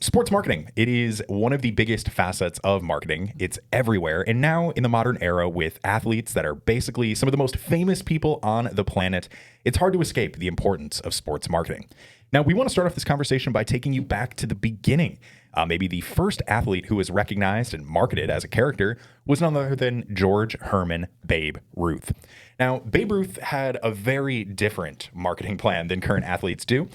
Sports marketing. It is one of the biggest facets of marketing. It's everywhere. And now in the modern era with athletes that are basically some of the most famous people on the planet, it's hard to escape the importance of sports marketing. Now, we want to start off this conversation by taking you back to the beginning. Maybe the first athlete who was recognized and marketed as a character was none other than George Herman Babe Ruth. Now, Babe Ruth had a very different marketing plan than current athletes do.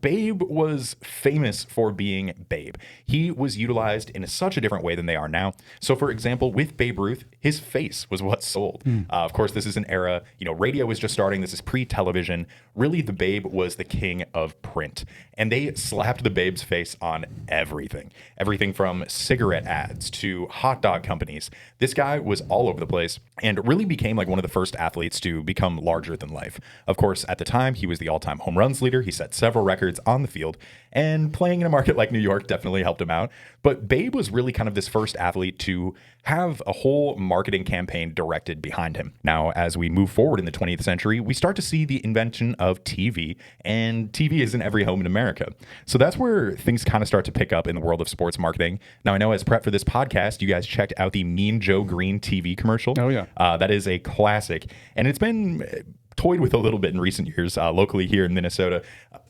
Babe was famous for being Babe. He was utilized in such a different way than they are now. So, for example, with Babe Ruth, his face was what sold. Of course, this is an era, radio was just starting. This is pre-television. Really, the Babe was the king of print. And they slapped the Babe's face on everything. Everything from cigarette ads to hot dog companies. This guy was all over the place and really became like one of the first athletes to become larger than life. Of course, at the time, he was the all-time home runs leader. He set several records on the field, and playing in a market like New York definitely helped him out. But Babe was really kind of this first athlete to have a whole marketing campaign directed behind him. Now, as we move forward in the 20th century, we start to see the invention of TV, and TV is in every home in America. So that's where things kind of start to pick up in the world of sports marketing. Now, I know as prep for this podcast, you guys checked out the Mean Joe Green TV commercial. Oh, yeah. That is a classic, and it's been toyed with a little bit in recent years. Locally here in Minnesota,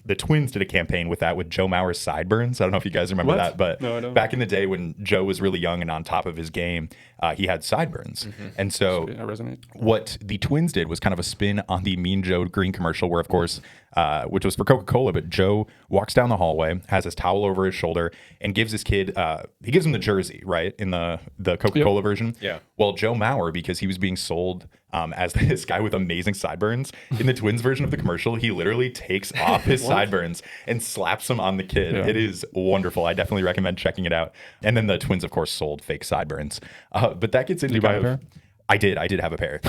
the Twins did a campaign with that with Joe Mauer's sideburns. I don't know if you guys remember that, but No, I don't. Back in the day when Joe was really young and on top of his game, he had sideburns. And so I resonate. what the Twins did was kind of a spin on the Mean Joe Green commercial where, of course, which was for Coca-Cola, but Joe walks down the hallway, has his towel over his shoulder, and gives his kid, he gives him the jersey, right, in the Coca-Cola version. Yeah. Well, Joe Mauer, because he was being sold as this guy with amazing sideburns, in the Twins version of the commercial, he literally takes off his sideburns and slaps them on the kid. Yeah. It is wonderful. I definitely recommend checking it out. And then the Twins, of course, sold fake sideburns. But that gets into you buy kind a of... pair? I did have a pair.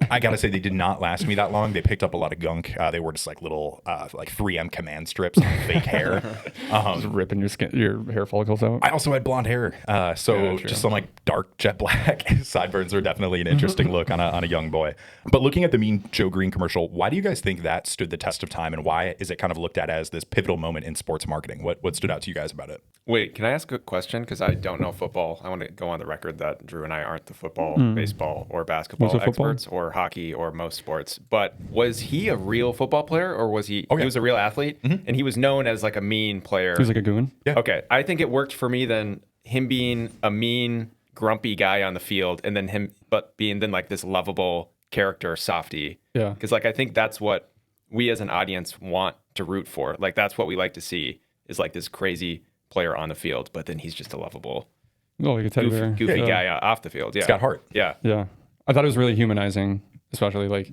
I gotta say, they did not last me that long. They picked up a lot of gunk. They were just like little, like 3M command strips on fake hair. Just ripping your hair follicles out. I also had blonde hair, so Yeah, true. just some like dark jet black sideburns are definitely an interesting look on a young boy. But looking at the Mean Joe Green commercial, why do you guys think that stood the test of time, and why is it kind of looked at as this pivotal moment in sports marketing? What stood out to you guys about it? Wait, can I ask a question? Because I don't know football. I want to go on the record that Drew and I aren't the football, baseball, or basketball Was it football? experts, or hockey, or most sports. But was he a real football player, or was he? Oh, yeah. He was a real athlete, and he was known as like a mean player. He was like a goon. Yeah. Okay, I think it worked for me then. Him being a mean, grumpy guy on the field, and then him, but being then like this lovable character, softy. Yeah. Because like I think that's what we as an audience want to root for. Like that's what we like to see is like this crazy player on the field, but then he's just a lovable, Oh, like a teddy bear. goofy Yeah. guy off the field. Yeah, It's got heart. Yeah, Yeah. I thought it was really humanizing, especially like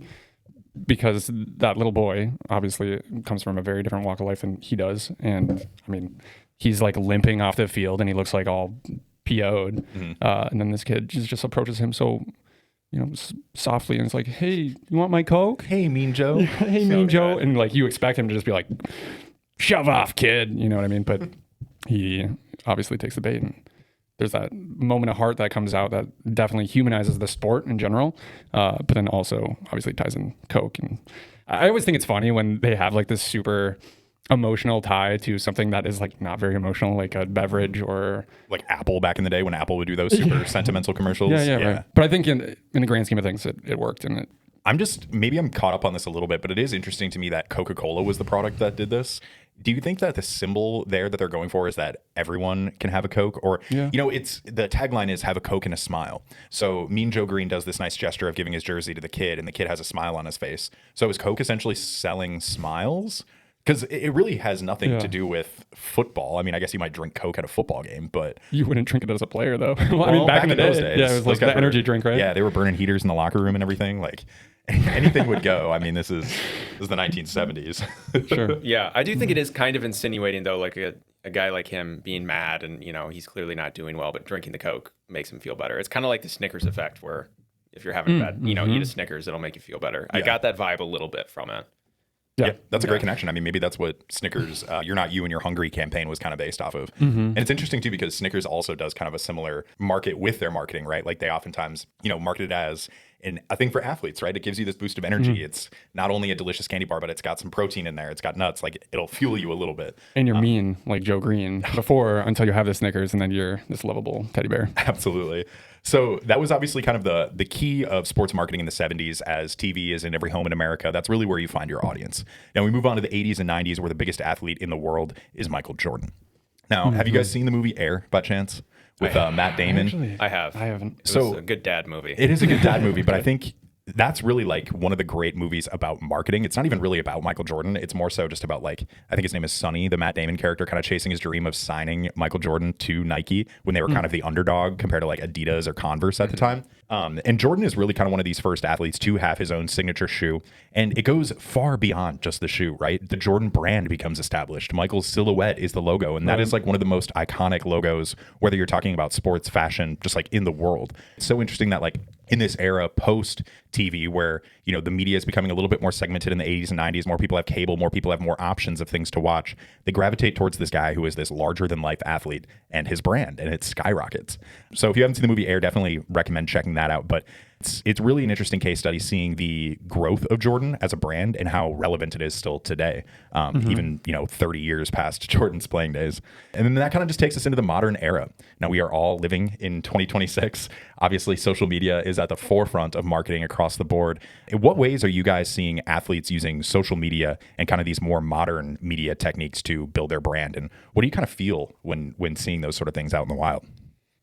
because that little boy obviously comes from a very different walk of life than he does. And I mean, he's like limping off the field and he looks like all PO'd. And then this kid just approaches him so, softly and it's like, hey, you want my Coke? Hey, Mean Joe. Hey, Mean Joe. And like you expect him to just be like, shove off, kid. You know what I mean? But he obviously takes the bait. And there's that moment of heart that comes out that definitely humanizes the sport in general, but then also obviously ties in Coke. And I always think it's funny when they have like this super emotional tie to something that is like not very emotional, like a beverage or Like Apple back in the day when Apple would do those super sentimental commercials. yeah, right. But I think in the grand scheme of things, it worked. And Maybe I'm caught up on this a little bit, but it is interesting to me that Coca-Cola was the product that did this. Do you think that the symbol there that they're going for is that everyone can have a Coke? Or, it's the tagline is have a Coke and a smile. So Mean Joe Green does this nice gesture of giving his jersey to the kid, and the kid has a smile on his face. So is Coke essentially selling smiles? Because it really has nothing to do with football. I mean, I guess you might drink Coke at a football game, but... you wouldn't drink it as a player though. Well, I mean, back in the day, those days, yeah, it was like those guys the energy drink, right? Yeah, they were burning heaters in the locker room and everything. Like anything would go. I mean, this is the 1970s. Sure. yeah. I do think it is kind of insinuating though, like a guy like him being mad and he's clearly not doing well, but drinking the Coke makes him feel better. It's kind of like the Snickers effect, where if you're having bad, eat a Snickers, it'll make you feel better. I got that vibe a little bit from it. Yeah, that's a great connection. I mean, maybe that's what Snickers, You're Not You and You're Hungry campaign was kind of based off of. And it's interesting, too, because Snickers also does kind of a similar market with their marketing, right? Like they oftentimes, market it as and a thing for athletes, right? It gives you this boost of energy. It's not only a delicious candy bar, but it's got some protein in there. It's got nuts. Like it'll fuel you a little bit. And you're mean like Joe Green before until you have the Snickers, and then you're this lovable teddy bear. Absolutely. So that was obviously kind of the key of sports marketing in the 70s, as TV is in every home in America. That's really where you find your audience. Now we move on to the 80s and 90s, where the biggest athlete in the world is Michael Jordan. Now, have you guys seen the movie Air by chance with Matt Damon? Actually, I have. I haven't. It was a good dad movie. It is a good dad movie, but I think that's really like one of the great movies about marketing. It's not even really about Michael Jordan. It's more so just about like, I think his name is Sonny, the Matt Damon character, kind of chasing his dream of signing Michael Jordan to Nike when they were kind of the underdog compared to like Adidas or Converse at the time. And Jordan is really kind of one of these first athletes to have his own signature shoe. And it goes far beyond just the shoe, right? The Jordan brand becomes established. Michael's silhouette is the logo. And that is like one of the most iconic logos, whether you're talking about sports, fashion, just like in the world. It's so interesting that like in this era post TV where, you know, the media is becoming a little bit more segmented in the 80s and 90s, more people have cable, more people have more options of things to watch. They gravitate towards this guy who is this larger than life athlete and his brand, and it skyrockets. So if you haven't seen the movie Air, definitely recommend checking that out. But it's really an interesting case study seeing the growth of Jordan as a brand and how relevant it is still today, even, you know, 30 years past Jordan's playing days. And then that kind of just takes us into the modern era. Now we are all living in 2026. Obviously, social media is at the forefront of marketing across the board. In what ways are you guys seeing athletes using social media and kind of these more modern media techniques to build their brand? And what do you kind of feel when seeing those sort of things out in the wild?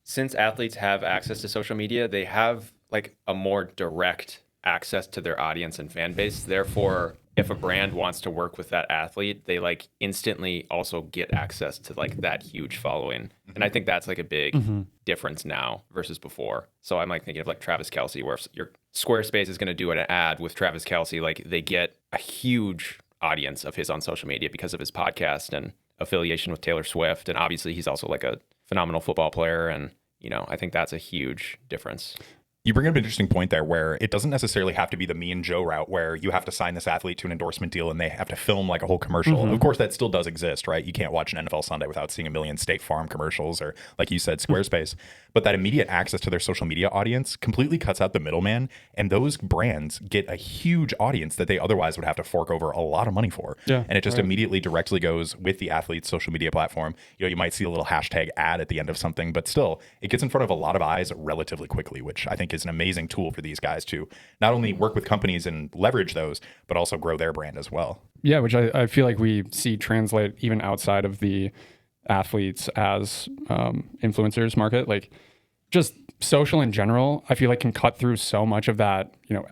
Since athletes have access to social media, they have like a more direct access to their audience and fan base. Therefore, if a brand wants to work with that athlete, they like instantly also get access to like that huge following. And I think that's like a big difference now versus before. So I'm like thinking of like Travis Kelce, where if your Squarespace is going to do an ad with Travis Kelce, like they get a huge audience of his on social media because of his podcast and affiliation with Taylor Swift. And obviously he's also like a phenomenal football player. And, you know, I think that's a huge difference. You bring up an interesting point there where it doesn't necessarily have to be the me and Joe route where you have to sign this athlete to an endorsement deal and they have to film like a whole commercial. Of course, that still does exist, right? You can't watch an NFL Sunday without seeing a million State Farm commercials or, like you said, Squarespace. But that immediate access to their social media audience completely cuts out the middleman. And those brands get a huge audience that they otherwise would have to fork over a lot of money for. Yeah, and it just immediately directly goes with the athlete's social media platform. You know, you might see a little hashtag ad at the end of something, but still, it gets in front of a lot of eyes relatively quickly, which I think is an amazing tool for these guys to not only work with companies and leverage those, but also grow their brand as well. Yeah, which I feel like we see translate even outside of the athletes as influencers market. Like just social in general, I feel like can cut through so much of that, you know,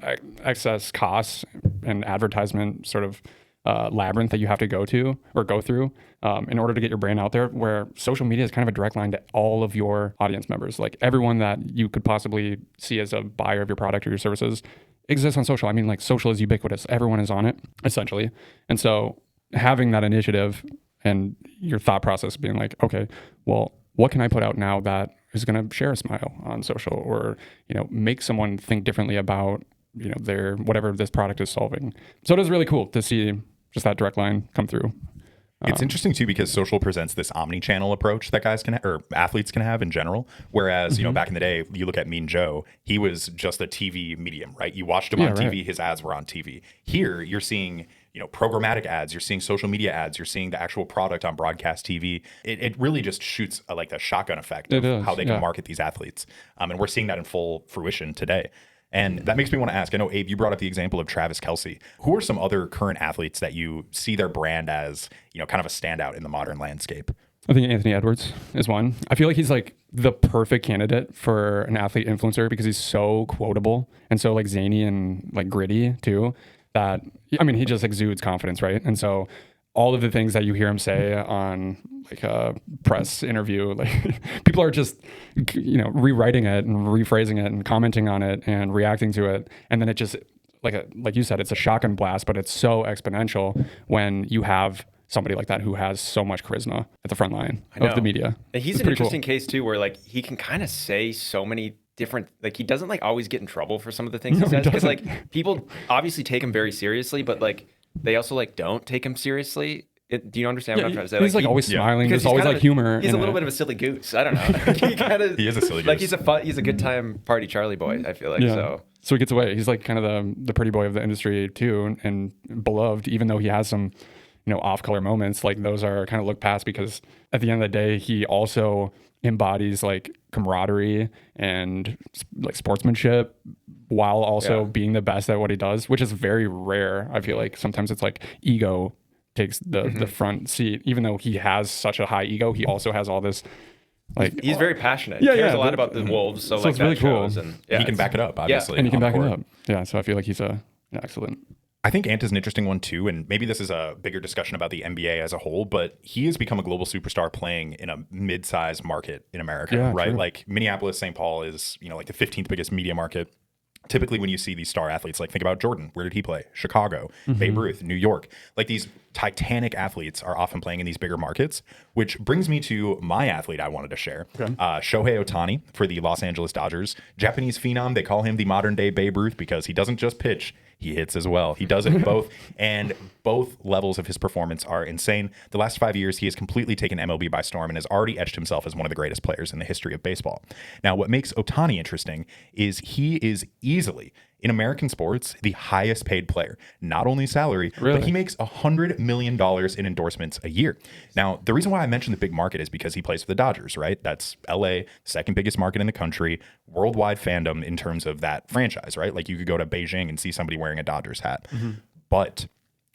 excess costs and advertisement sort of labyrinth that you have to go through in order to get your brand out there, where social media is kind of a direct line to all of your audience members. Like everyone that you could possibly see as a buyer of your product or your services exists on social. I mean, like social is ubiquitous. Everyone is on it, essentially. And so having that initiative and your thought process being like, okay, well, what can I put out now that is going to share a smile on social, or, you know, make someone think differently about, you know, their whatever this product is solving. So it is really cool to see just that direct line come through. It's interesting too because social presents this omni-channel approach that guys can or athletes can have in general. Whereas, you know, back in the day, you look at Mean Joe, he was just a TV medium, right? You watched him on TV, his ads were on TV. Here, you're seeing, you know, programmatic ads, you're seeing social media ads, you're seeing the actual product on broadcast TV. It really just shoots like a shotgun effect of how they can market these athletes. And we're seeing that in full fruition today. And that makes me want to ask, I know, Abe, you brought up the example of Travis Kelce. Who are some other current athletes that you see their brand as, you know, kind of a standout in the modern landscape? I think Anthony Edwards is one. I feel like he's like the perfect candidate for an athlete influencer because he's so quotable and so like zany and like gritty too, that, I mean, he just exudes confidence, right? And so all of the things that you hear him say on like a press interview, like people are just, you know, rewriting it and rephrasing it and commenting on it and reacting to it. And then it just like you said, it's a shotgun blast, but it's so exponential when you have somebody like that who has so much charisma at the front line of the media. And he's an interesting case too, where like he can kind of say so many different, like he doesn't like always get in trouble for some of the things he says, because like people obviously take him very seriously, but like they also like don't take him seriously. Do you understand what I'm trying to say? He's like always smiling. There's always like humor. He's a little bit of a silly goose. I don't know. He is a silly goose. Like he's a good time party Charlie boy, I feel like. So So he gets away. He's like kind of the pretty boy of the industry too, and beloved, even though he has some, off-color moments. Like those are kind of looked past because at the end of the day, he also embodies like camaraderie and like sportsmanship while also being the best at what he does, which is very rare. I feel like sometimes it's like ego takes the front seat, even though he has such a high ego. He also has all this. Like he's very passionate. He cares a lot about the Wolves, so like it's really that cool. shows, and he can back it up, obviously. And he can back it up. Yeah, so I feel like he's an excellent. I think Ant is an interesting one too, and maybe this is a bigger discussion about the NBA as a whole, but he has become a global superstar playing in a mid-sized market in America, right? True. Like Minneapolis, St. Paul is, like the 15th biggest media market. Typically when you see these star athletes, like think about Jordan, where did he play? Chicago, Babe Ruth, New York. Like these titanic athletes are often playing in these bigger markets, which brings me to my athlete I wanted to share. Okay. Shohei Ohtani for the Los Angeles Dodgers. Japanese phenom, they call him the modern day Babe Ruth because he doesn't just pitch, he hits as well. He does it both, and both levels of his performance are insane. The last 5 years, he has completely taken MLB by storm and has already etched himself as one of the greatest players in the history of baseball. Now, what makes Ohtani interesting is he is easily, in American sports, the highest paid player. Not only salary, but he makes $100 million in endorsements a year. Now, the reason why I mentioned the big market is because he plays for the Dodgers, right? That's LA, second biggest market in the country, worldwide fandom in terms of that franchise, right? Like you could go to Beijing and see somebody wearing a Dodgers hat. But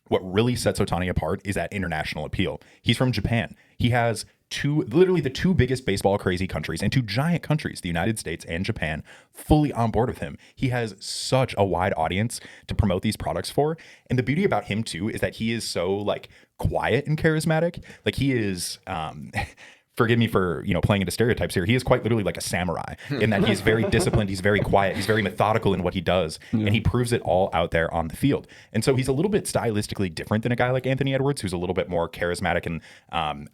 what really sets Ohtani apart is that international appeal. He's from Japan. He has literally the two biggest baseball crazy countries and two giant countries, the United States and Japan, fully on board with him. He has such a wide audience to promote these products for. And the beauty about him too is that he is so like quiet and charismatic. Like he is, forgive me for, playing into stereotypes here. He is quite literally like a samurai in that he's very disciplined. He's very quiet. He's very methodical in what he does. And he proves it all out there on the field. And so he's a little bit stylistically different than a guy like Anthony Edwards, who's a little bit more charismatic and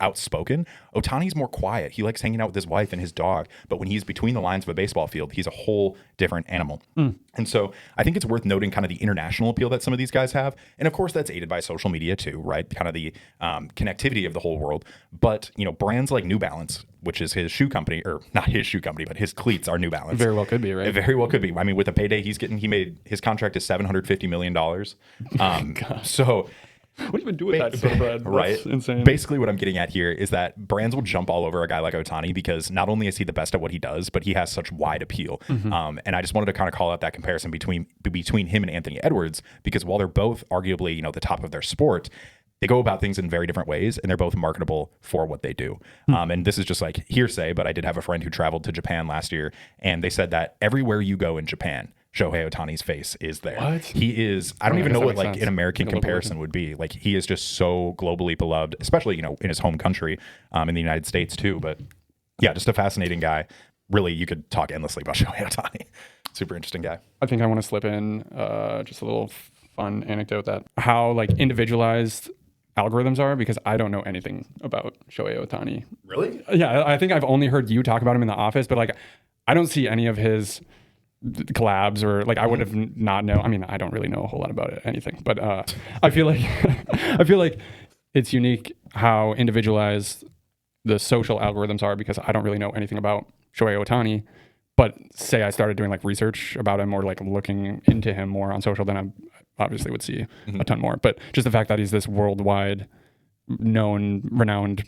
outspoken. Ohtani's more quiet. He likes hanging out with his wife and his dog. But when he's between the lines of a baseball field, he's a whole different animal. And so I think it's worth noting kind of the international appeal that some of these guys have. And of course, that's aided by social media too, right? Kind of the connectivity of the whole world. But, brands like New Balance, which is his shoe company, or not his shoe company, but his cleats are New Balance. Very well could be, right? It very well could be. I mean, with the payday he's getting, his contract is $750 million. So what do you even do with that sort of bread? Right. That's insane. Basically, what I'm getting at here is that brands will jump all over a guy like Ohtani because not only is he the best at what he does, but he has such wide appeal. And I just wanted to kind of call out that comparison between him and Anthony Edwards, because while they're both arguably, the top of their sport, they go about things in very different ways, and they're both marketable for what they do. And this is just like hearsay, but I did have a friend who traveled to Japan last year, and they said that everywhere you go in Japan, Shohei Ohtani's face is there. What? He is, I don't even know what like sense. an American comparison would be. Like he is just so globally beloved, especially, in his home country, in the United States too. But yeah, just a fascinating guy. Really, you could talk endlessly about Shohei Ohtani. Super interesting guy. I think I want to slip in just a little fun anecdote that how like individualized algorithms are, because I don't know anything about Shohei Ohtani. Really? Yeah, I think I've only heard you talk about him in the office, but like I don't see any of his collabs or like I would have not know. I mean, I don't really know a whole lot about anything, but I feel like it's unique how individualized the social algorithms are, because I don't really know anything about Shohei Ohtani. But say I started doing like research about him or like looking into him more on social, then I obviously would see a ton more. But just the fact that he's this worldwide known, renowned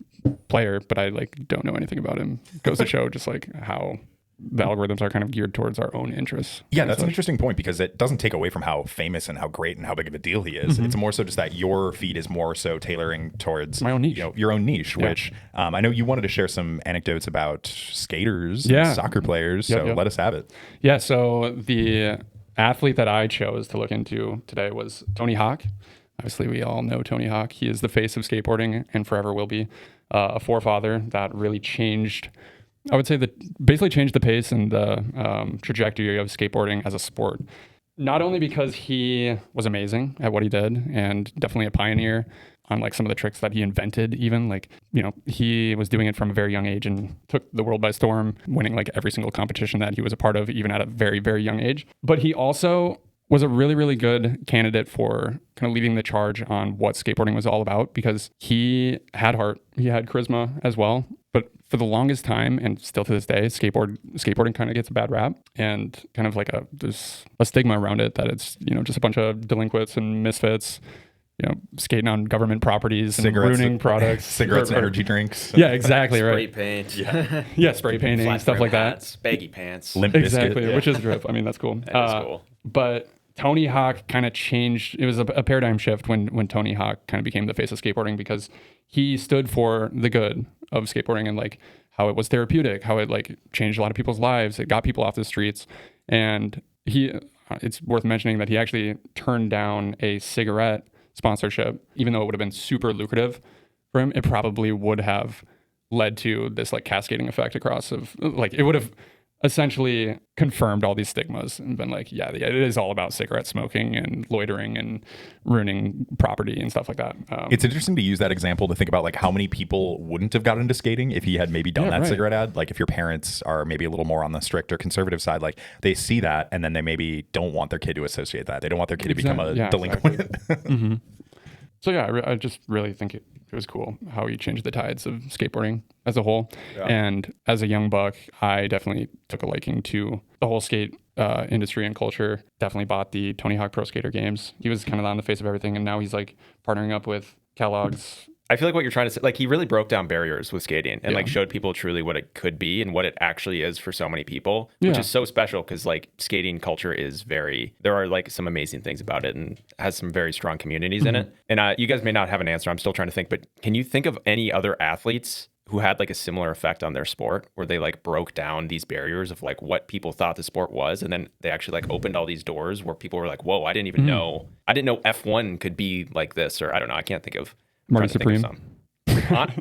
player, but I like don't know anything about him, goes to show just like how the algorithms are kind of geared towards our own interests. Yeah, that's an interesting point, because it doesn't take away from how famous and how great and how big of a deal he is. It's more so just that your feed is more so tailoring towards my own niche. Your own niche, which I know you wanted to share some anecdotes about skaters, and soccer players. So let us have it. Yeah. So the athlete that I chose to look into today was Tony Hawk. Obviously, we all know Tony Hawk. He is the face of skateboarding and forever will be. A forefather that really changed, I would say, that basically changed the pace and the trajectory of skateboarding as a sport. Not only because he was amazing at what he did and definitely a pioneer on like some of the tricks that he invented, even like, he was doing it from a very young age and took the world by storm, winning like every single competition that he was a part of, even at a very, very young age. But he also was a really, really good candidate for kind of leading the charge on what skateboarding was all about, because he had heart, he had charisma as well. But for the longest time, and still to this day, skateboarding kind of gets a bad rap, and kind of like there's a stigma around it that it's, you know, just a bunch of delinquents and misfits, you know, skating on government properties and ruining products, cigarettes and energy drinks. Yeah, exactly. Spray Right. paint. Yeah, spray painting, Flat stuff brim like that. hats, baggy pants. Limp Bizkit. Exactly, which is drip. I mean, that's cool. That is cool. But Tony Hawk kind of changed. It was a paradigm shift when Tony Hawk kind of became the face of skateboarding, because he stood for the good of skateboarding and like how it was therapeutic, how it like changed a lot of people's lives. It got people off the streets. And it's worth mentioning that he actually turned down a cigarette sponsorship, even though it would have been super lucrative for him. It probably would have led to this like cascading effect across of like, it would have essentially confirmed all these stigmas and been like, yeah, it is all about cigarette smoking and loitering and ruining property and stuff like that. It's interesting to use that example to think about like how many people wouldn't have gotten into skating if he had maybe done that cigarette ad. Like if your parents are maybe a little more on the strict or conservative side, like they see that and then they maybe don't want their kid to associate that. They don't want their kid to become a delinquent. Exactly. So yeah, I just really think it was cool how he changed the tides of skateboarding as a whole. Yeah. And as a young buck, I definitely took a liking to the whole skate industry and culture. Definitely bought the Tony Hawk Pro Skater games. He was kind of on the face of everything, and now he's like partnering up with Kellogg's. I feel like what you're trying to say, like he really broke down barriers with skating and like showed people truly what it could be and what it actually is for so many people, which is so special because like skating culture is there are like some amazing things about it and has some very strong communities in it. And you guys may not have an answer. I'm still trying to think, but can you think of any other athletes who had like a similar effect on their sport where they like broke down these barriers of like what people thought the sport was, and then they actually like opened all these doors where people were like, whoa, I didn't even know. I didn't know F1 could be like this, or I don't know. I can't think of Marty Supreme.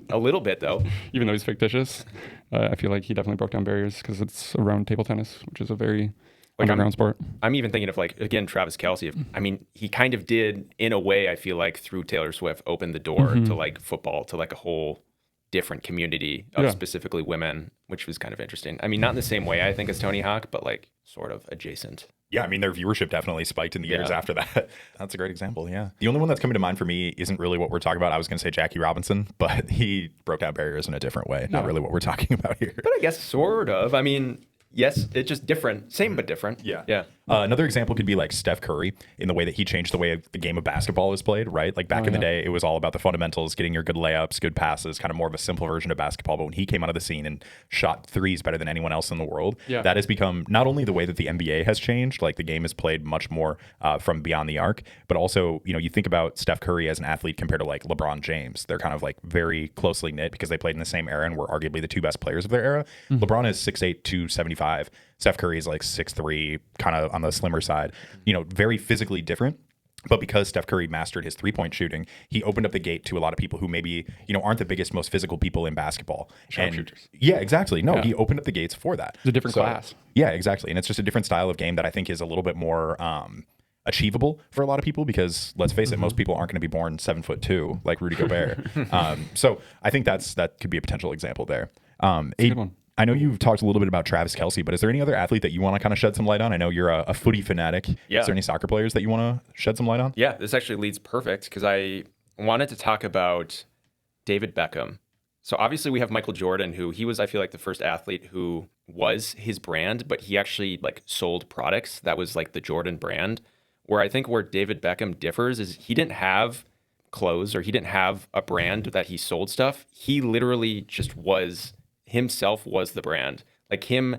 A little bit though. Even though he's fictitious, I feel like he definitely broke down barriers because it's around table tennis, which is a very underground sport. I'm even thinking of like, again, Travis Kelce. I mean, he kind of did in a way, I feel like through Taylor Swift, open the door to like football, to like a whole different community of specifically women, which was kind of interesting. I mean, not in the same way I think as Tony Hawk, but like sort of adjacent. Yeah, I mean, their viewership definitely spiked in the years after that. That's a great example, yeah. The only one that's coming to mind for me isn't really what we're talking about. I was going to say Jackie Robinson, but he broke down barriers in a different way. Not really what we're talking about here. But I guess sort of. I mean, yes, it's just different. Same but different. Yeah. Another example could be like Steph Curry in the way that he changed the way the game of basketball is played, right? Like back in the day, it was all about the fundamentals, getting your good layups, good passes, kind of more of a simple version of basketball. But when he came out of the scene and shot threes better than anyone else in the world, that has become not only the way that the NBA has changed, like the game is played much more from beyond the arc, but also, you know, you think about Steph Curry as an athlete compared to like LeBron James. They're kind of like very closely knit because they played in the same era and were arguably the two best players of their era. LeBron is 6'8", 275. Steph Curry is like 6'3", kind of on the slimmer side, you know, very physically different. But because Steph Curry mastered his three-point shooting, he opened up the gate to a lot of people who maybe, you know, aren't the biggest, most physical people in basketball. Sharpshooters. Yeah, exactly. No, he opened up the gates for that. It's a different class. Yeah, exactly. And it's just a different style of game that I think is a little bit more achievable for a lot of people because, let's face it, most people aren't going to be born 7'2" like Rudy Gobert. So I think that could be a potential example there. Good one. I know you've talked a little bit about Travis Kelce, but is there any other athlete that you want to kind of shed some light on? I know you're a footy fanatic. Yeah. Is there any soccer players that you want to shed some light on? Yeah, this actually leads perfect because I wanted to talk about David Beckham. So obviously we have Michael Jordan, who he was, I feel like, the first athlete who was his brand, but he actually like sold products that was like the Jordan brand. Where I think where David Beckham differs is he didn't have clothes or he didn't have a brand that he sold stuff. He literally just himself was the brand. Like him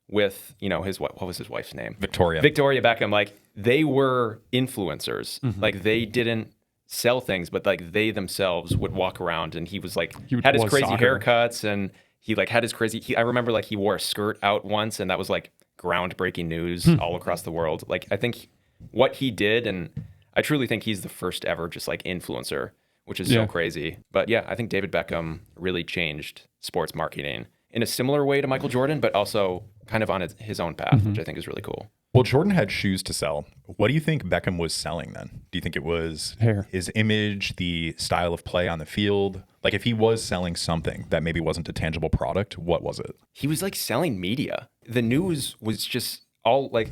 with, you know, what was his wife's name? Victoria Beckham. Like they were influencers. Like they didn't sell things, but like they themselves would walk around and he was like, had his crazy haircuts and he like had his crazy, I remember like he wore a skirt out once and that was like groundbreaking news all across the world. Like I think what he did, and I truly think he's the first ever just like influencer, which is so crazy. But yeah, I think David Beckham really changed sports marketing in a similar way to Michael Jordan, but also kind of on his own path, which I think is really cool. Well, Jordan had shoes to sell. What do you think Beckham was selling then? Do you think it was hair, his image, the style of play on the field? Like if he was selling something that maybe wasn't a tangible product, what was it? He was like selling media. The news was just all like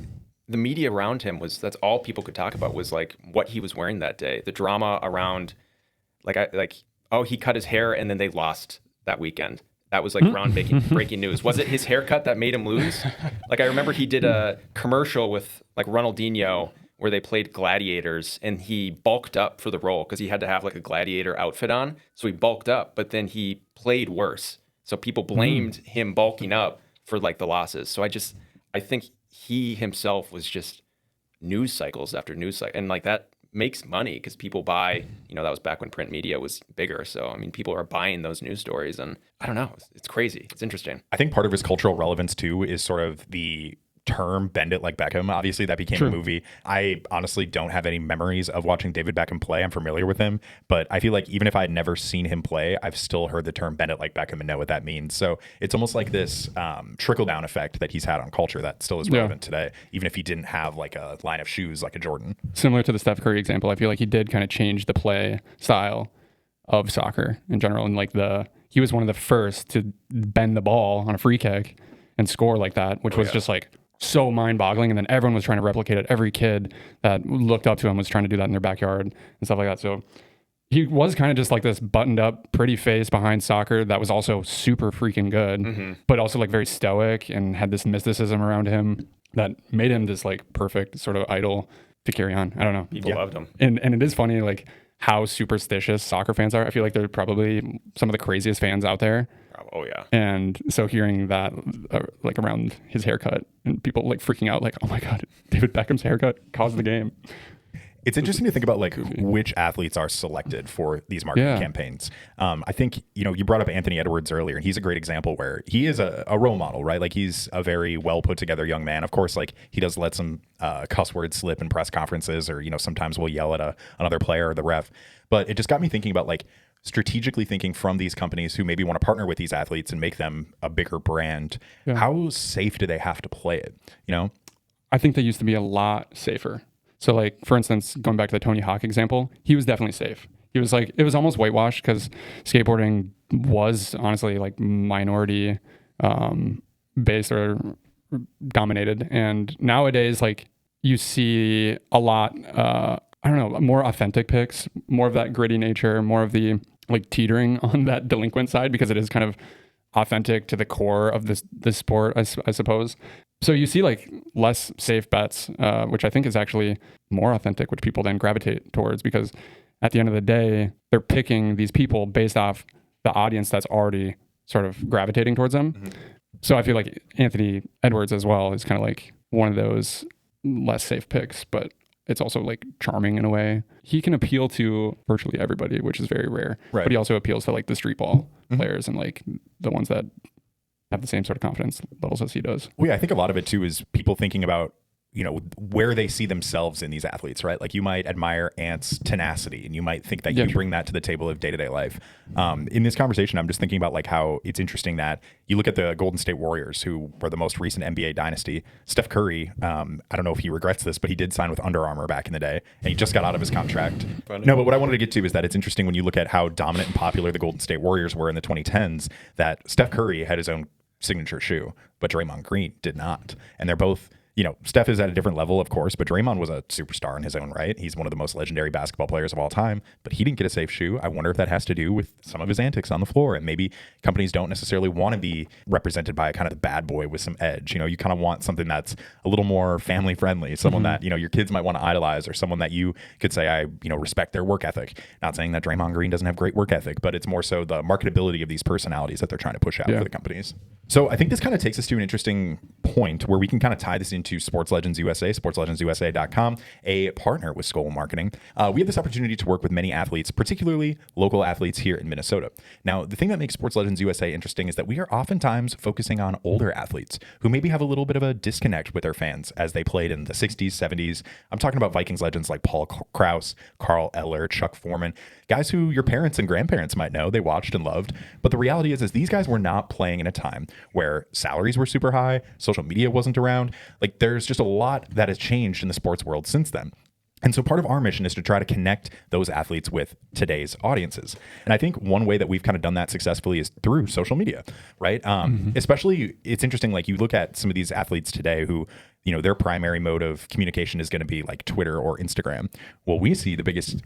the media around him that's all people could talk about was like what he was wearing that day. The drama around he cut his hair and then they lost that weekend. That was like breaking news. Was it his haircut that made him lose? Like I remember he did a commercial with like Ronaldinho where they played gladiators, and he bulked up for the role because he had to have like a gladiator outfit on. So he bulked up, but then he played worse. So people blamed him bulking up for like the losses. So I think he himself was just news cycles after news cycle, and like that makes money because people buy, that was back when print media was bigger. So, I mean, people are buying those news stories, and I don't know, it's crazy. It's interesting. I think part of his cultural relevance too is sort of the term "bend it like Beckham." Obviously that became a movie. I honestly don't have any memories of watching David Beckham play. I'm familiar with him, but I feel like even if I had never seen him play, I've still heard the term "bend it like Beckham" and know what that means. So it's almost like this trickle down effect that he's had on culture that still is relevant today, even if he didn't have like a line of shoes like a Jordan. Similar to the Steph Curry example, I feel like he did kind of change the play style of soccer in general, and he was one of the first to bend the ball on a free kick and score like that, which was just like so mind-boggling. And then everyone was trying to replicate it. Every kid that looked up to him was trying to do that in their backyard and stuff like that. So he was kind of just like this buttoned up, pretty face behind soccer that was also super freaking good, but also like very stoic and had this mysticism around him that made him this like perfect sort of idol to carry on. I don't know. People loved him. And it is funny like how superstitious soccer fans are. I feel like they're probably some of the craziest fans out there. Oh yeah. And so hearing that like around his haircut and people like freaking out like, oh my God, David Beckham's haircut caused the game. It's interesting to think about like which athletes are selected for these marketing campaigns. I think, you brought up Anthony Edwards earlier, and he's a great example where he is a role model, right? Like he's a very well put together young man. Of course, like he does let some cuss words slip in press conferences, or, sometimes we'll yell at another player or the ref. But it just got me thinking about like strategically thinking from these companies who maybe want to partner with these athletes and make them a bigger brand. Yeah. How safe do they have to play it? I think they used to be a lot safer. So like, for instance, going back to the Tony Hawk example, he was definitely safe. He was like, it was almost whitewashed because skateboarding was honestly like minority based or dominated. And nowadays, like you see a lot, I don't know, more authentic picks, more of that gritty nature, more of the like teetering on that delinquent side because it is kind of authentic to the core of this sport, I suppose. So you see like less safe bets, which I think is actually more authentic, which people then gravitate towards because at the end of the day, they're picking these people based off the audience that's already sort of gravitating towards them. Mm-hmm. So I feel like Anthony Edwards as well is kind of like one of those less safe picks, but it's also like charming in a way. He can appeal to virtually everybody, which is very rare. Right. But he also appeals to like the street ball players and like the ones that have the same sort of confidence levels as he does. Well, yeah, I think a lot of it too is people thinking about, where they see themselves in these athletes, right? Like you might admire Ant's tenacity and you might think that you can bring that to the table of day-to-day life. In this conversation, I'm just thinking about like how it's interesting that you look at the Golden State Warriors, who were the most recent NBA dynasty. Steph Curry, I don't know if he regrets this, but he did sign with Under Armour back in the day and he just got out of his contract. No, but what I wanted to get to is that it's interesting when you look at how dominant and popular the Golden State Warriors were in the 2010s, that Steph Curry had his own signature shoe, but Draymond Green did not. And they're both, Steph is at a different level, of course, but Draymond was a superstar in his own right. He's one of the most legendary basketball players of all time, but he didn't get a safe shoe. I wonder if that has to do with some of his antics on the floor, and maybe companies don't necessarily want to be represented by a kind of the bad boy with some edge. You kind of want something that's a little more family friendly, someone that, your kids might want to idolize, or someone that you could say, I, respect their work ethic. Not saying that Draymond Green doesn't have great work ethic, but it's more so the marketability of these personalities that they're trying to push out for the companies. So I think this kind of takes us to an interesting point where we can kind of tie this into Sports Legends USA, sportslegendsusa.com, a partner with SKOL Marketing. We have this opportunity to work with many athletes, particularly local athletes here in Minnesota. Now, the thing that makes Sports Legends USA interesting is that we are oftentimes focusing on older athletes who maybe have a little bit of a disconnect with their fans as they played in the 60s, 70s. I'm talking about Vikings legends like Paul Krause, Carl Eller, Chuck Foreman, guys who your parents and grandparents might know, they watched and loved. But the reality is these guys were not playing in a time where salaries were super high, social media wasn't around. Like there's just a lot that has changed in the sports world since then. And so part of our mission is to try to connect those athletes with today's audiences. And I think one way that we've kind of done that successfully is through social media, right? Especially, it's interesting, like you look at some of these athletes today who, their primary mode of communication is going to be like Twitter or Instagram. Well, we see the biggest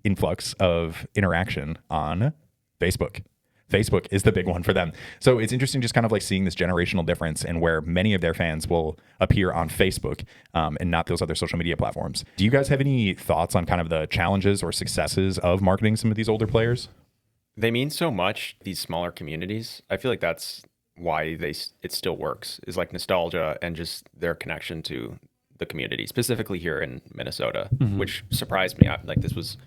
influx of interaction on Facebook. Facebook is the big one for them. So it's interesting just kind of like seeing this generational difference and where many of their fans will appear on Facebook and not those other social media platforms. Do you guys have any thoughts on kind of the challenges or successes of marketing some of these older players? They mean so much, these smaller communities. I feel like that's why it still works, is like nostalgia and just their connection to the community, specifically here in Minnesota, which surprised me. Like this was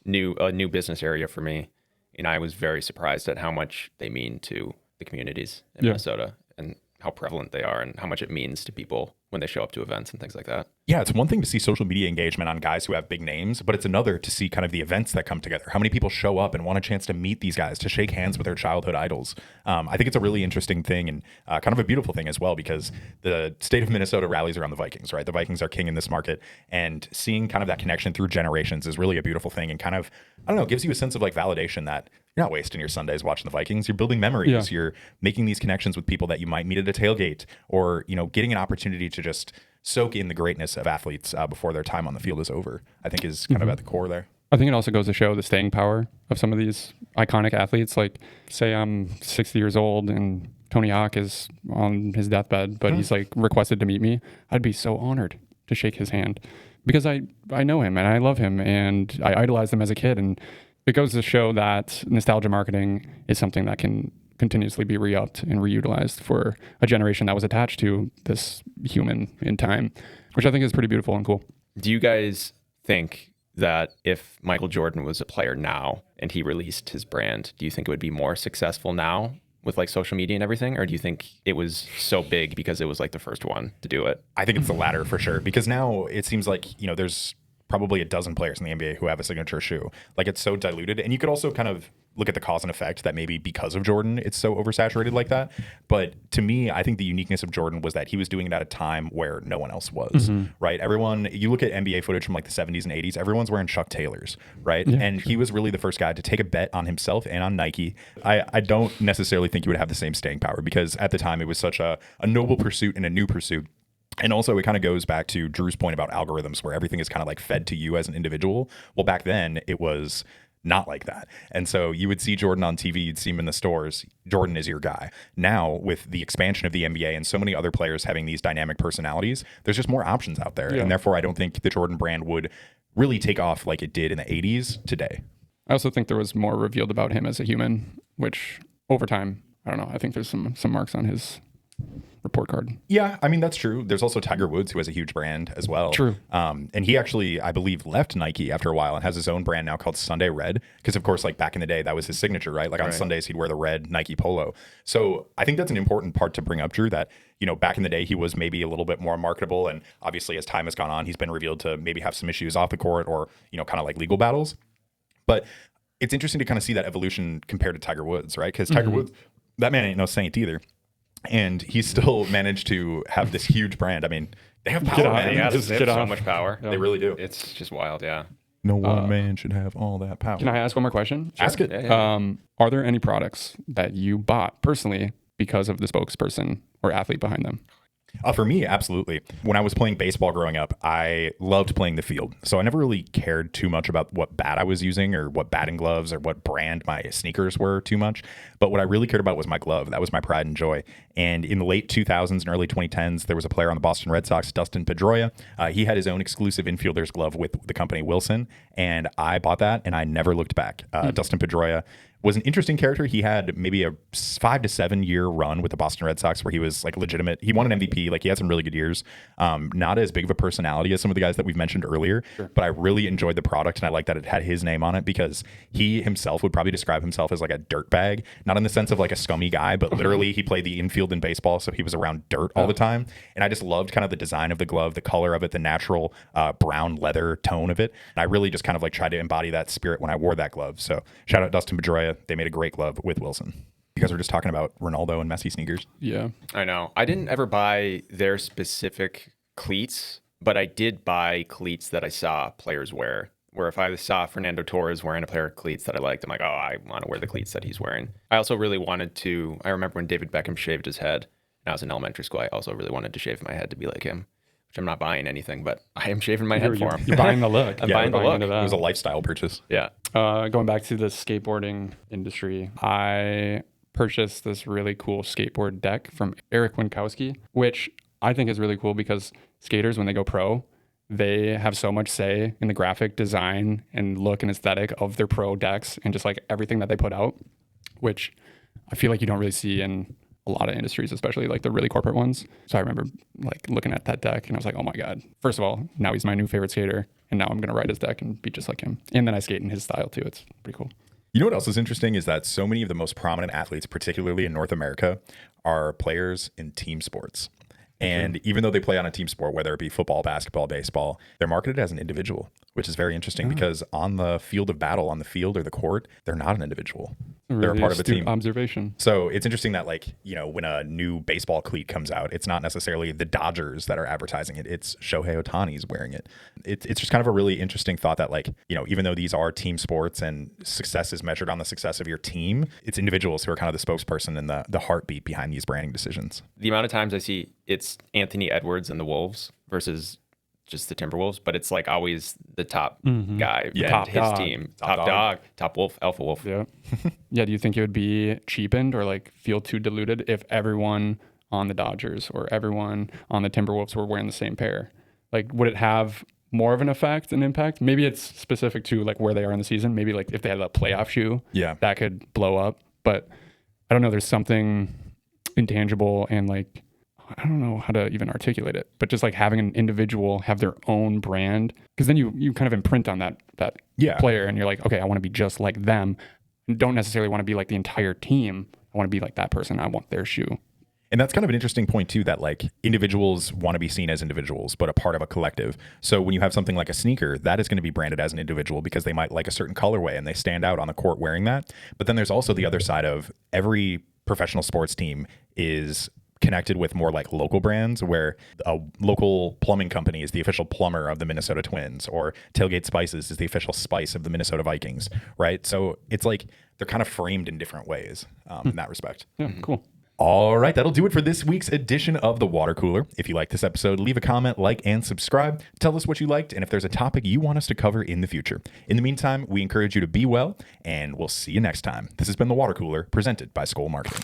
a new business area for me, and I was very surprised at how much they mean to the communities in Minnesota and how prevalent they are and how much it means to people when they show up to events and things like that. Yeah, it's one thing to see social media engagement on guys who have big names, but it's another to see kind of the events that come together. How many people show up and want a chance to meet these guys, to shake hands with their childhood idols. I think it's a really interesting thing and kind of a beautiful thing as well, because the state of Minnesota rallies around the Vikings, right? The Vikings are king in this market, and seeing kind of that connection through generations is really a beautiful thing, and kind of, I don't know, gives you a sense of like validation that you're not wasting your Sundays watching the Vikings. You're building memories. You're making these connections with people that you might meet at a tailgate, or, you know, getting an opportunity to just soak in the greatness of athletes before their time on the field is over, I think is kind of at the core there. I think it also goes to show the staying power of some of these iconic athletes. Like, say I'm 60 years old and Tony Hawk is on his deathbed, but he's like requested to meet me. I'd be so honored to shake his hand because I know him and I love him and I idolized him as a kid. And it goes to show that nostalgia marketing is something that can continuously be re-upped and reutilized for a generation that was attached to this human in time, which I think is pretty beautiful and cool. Do you guys think that if Michael Jordan was a player now and he released his brand, do you think it would be more successful now with like social media and everything? Or do you think it was so big because it was like the first one to do it? I think it's the latter for sure, because now it seems like, you know, there's probably a dozen players in the NBA who have a signature shoe. Like, it's so diluted. And you could also kind of look at the cause and effect that maybe because of Jordan, it's so oversaturated like that. But to me, I think the uniqueness of Jordan was that he was doing it at a time where no one else was, right? Everyone, you look at NBA footage from like the 70s and 80s, everyone's wearing Chuck Taylors, right? Yeah, and he was really the first guy to take a bet on himself and on Nike. I don't necessarily think he would have the same staying power, because at the time it was such a noble pursuit and a new pursuit. And also, it kind of goes back to Drew's point about algorithms, where everything is kind of like fed to you as an individual. Well, back then it was not like that. And so you would see Jordan on TV, you'd see him in the stores. Jordan is your guy. Now, with the expansion of the NBA and so many other players having these dynamic personalities, there's just more options out there. Yeah. And therefore, I don't think the Jordan brand would really take off like it did in the 80s today. I also think there was more revealed about him as a human, which over time, I don't know, I think there's some marks on his report card. Yeah, I mean, that's true. There's also Tiger Woods, who has a huge brand as well. True. And he actually, I believe, left Nike after a while and has his own brand now called Sunday Red, because of course, like back in the day, that was his signature, right? Like on Sundays, he'd wear the red Nike polo. So I think that's an important part to bring up, Drew, that, you know, back in the day, he was maybe a little bit more marketable. And obviously, as time has gone on, he's been revealed to maybe have some issues off the court or, you know, kind of like legal battles. But it's interesting to kind of see that evolution compared to Tiger Woods, right? Because Tiger Woods, that man ain't no saint either. And he still managed to have this huge brand. I mean, they have power, man. They have so much power. They really do. It's just wild, yeah. No one man should have all that power. Can I ask one more question? Sure. Ask it. Yeah. Are there any products that you bought personally because of the spokesperson or athlete behind them? For me, absolutely. When I was playing baseball growing up, I loved playing the field. So I never really cared too much about what bat I was using or what batting gloves or what brand my sneakers were too much. But what I really cared about was my glove. That was my pride and joy. And in the late 2000s and early 2010s, there was a player on the Boston Red Sox, Dustin Pedroia. He had his own exclusive infielder's glove with the company Wilson. And I bought that and I never looked back. Dustin Pedroia was an interesting character. He had maybe a 5 to 7 year run with the Boston Red Sox where he was like legitimate. He won an MVP. Like, he had some really good years. Not as big of a personality as some of the guys that we've mentioned earlier, but I really enjoyed the product, and I like that it had his name on it, because he himself would probably describe himself as like a dirt bag, not in the sense of like a scummy guy, but literally he played the infield in baseball, so he was around dirt all the time. And I just loved kind of the design of the glove, the color of it, the natural brown leather tone of it. And I really just kind of like tried to embody that spirit when I wore that glove. So shout out Dustin Pedroia. They made a great glove with Wilson. You guys were just talking about Ronaldo and Messi sneakers. Yeah. I know. I didn't ever buy their specific cleats, but I did buy cleats that I saw players wear. Where if I saw Fernando Torres wearing a pair of cleats that I liked, I'm like, oh, I want to wear the cleats that he's wearing. I also really wanted to, I remember when David Beckham shaved his head, and I was in elementary school, I also really wanted to shave my head to be like him. which I'm not buying anything, but I am shaving my head for him. You're buying the look. I'm buying the look. into It that. was a lifestyle purchase. Yeah. Going back to the skateboarding industry, I purchased this really cool skateboard deck from Eric Winkowski, which I think is really cool because skaters, when they go pro, they have so much say in the graphic design and look and aesthetic of their pro decks and just like everything that they put out, which I feel like you don't really see in a lot of industries, especially like the really corporate ones. So I remember like looking at that deck and I was like, oh my God, first of all, now he's my new favorite skater. And now I'm going to ride his deck and be just like him. And then I skate in his style too. It's pretty cool. You know what else is interesting is that so many of the most prominent athletes, particularly in North America, are players in team sports. And even though they play on a team sport, whether it be football, basketball, baseball, they're marketed as an individual, which is very interesting because on the field of battle, on the field or the court, they're not an individual. They're a part of a team. Observation. So it's interesting that, like, you know, when a new baseball cleat comes out, it's not necessarily the Dodgers that are advertising it. It's Shohei Ohtani's wearing it. It's just kind of a really interesting thought that, like, you know, even though these are team sports and success is measured on the success of your team, it's individuals who are kind of the spokesperson and the heartbeat behind these branding decisions. The amount of times I see it's Anthony Edwards and the Wolves versus just the Timberwolves, but it's like always the top guy, Yeah. top Top his dog. team, Top top dog. dog, top wolf, alpha wolf. Yeah. Yeah. Do you think it would be cheapened or like feel too diluted if everyone on the Dodgers or everyone on the Timberwolves were wearing the same pair? Like, would it have more of an effect and impact? Maybe it's specific to like where they are in the season. Maybe like if they had a playoff shoe, Yeah. that could blow up. But I don't know. There's something intangible and like, I don't know how to even articulate it, but just like having an individual have their own brand, because then you kind of imprint on that Yeah. player and you're like, okay, I want to be just like them. And don't necessarily want to be like the entire team. I want to be like that person. I want their shoe. And that's kind of an interesting point too, that like individuals want to be seen as individuals, but a part of a collective. So when you have something like a sneaker, that is going to be branded as an individual because they might like a certain colorway and they stand out on the court wearing that. But then there's also the other side of every professional sports team is connected with more like local brands, where a local plumbing company is the official plumber of the Minnesota Twins, or Tailgate Spices is the official spice of the Minnesota Vikings, right? So it's like they're kind of framed in different ways in that respect. Yeah, cool. All right, that'll do it for this week's edition of The Water Cooler. If you like this episode, leave a comment, like, and subscribe. Tell us what you liked and if there's a topic you want us to cover in the future. In the meantime, we encourage you to be well, and we'll see you next time. This has been The Water Cooler, presented by SKOL Marketing.